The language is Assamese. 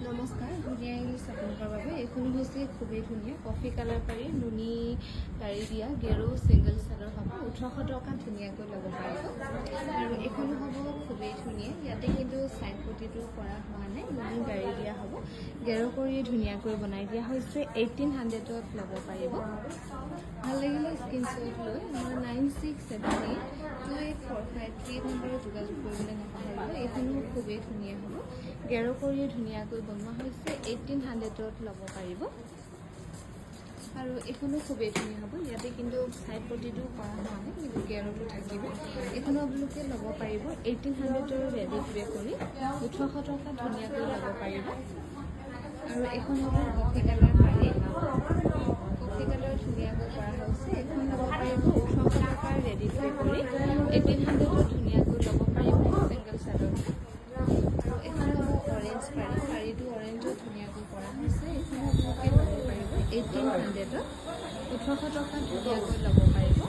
নমস্কাৰ, ধুনীয়া ইংলিছ আপোনালোকৰ বাবে এইখনো হৈছে খুবেই ধুনীয়া কফি কালাৰ পাৰি নুনি পাৰি দিয়া গেৰো ছিংগল চাদৰ হ'ব 1800 টকা ধুনীয়াকৈ ল'ব পাৰিব আৰু এইখনো হ'ব খুবেই ধুনীয়া ইয়াতে কিন্তু চাইড পটিটো কৰা হোৱা নাই নুনি পাৰি দিয়া হ'ব গেৰো কৰি ধুনীয়াকৈ বনাই দিয়া হৈছে 1800ত ল'ব পাৰিব ভাল লাগিলে স্ক্ৰীনশ্বট লৈ আমাৰ 96782845 নম্বৰত যোগাযোগ কৰিবলৈ নাপাহৰিব এইখনো খুবেই ধুনীয়া হ'ব গেৰো কৰি ধুনীয়াকৈ বনোৱা হৈছে 1800ত ল'ব পাৰিব আৰু এইখনো খুবেই ধুনীয়া হ'ব ইয়াতে কিন্তু চাইড পটিটো কৰা হোৱা নাই কিন্তু গেৰোটো থাকিব এইখনো আপোনালোকে ল'ব পাৰিব 1800ৰ ৰেডি প্ৰে কৰি 1800 টকা ধুনীয়াকৈ ল'ব পাৰিব আৰু এইখন হ'ব কফি কালাৰ পাৰি কফি কালাৰ ধুনীয়াকৈ কৰা হৈছে এইখন ল'ব পাৰিব 1800 টকাৰ ৰেডি প্ৰে কৰি 1800ত ধুনীয়াকৈ ল'ব পাৰিব ছিংগল চাদৰ আৰু এইখন হ'ব অৰেঞ্জ পাৰি পাৰিটো অৰেঞ্জত ধুনীয়াকৈ কৰা হৈছে এইখন আপোনালোকে ল'ব পাৰিব 1800ত 1800 টকা ধুনীয়াকৈ ল'ব পাৰিব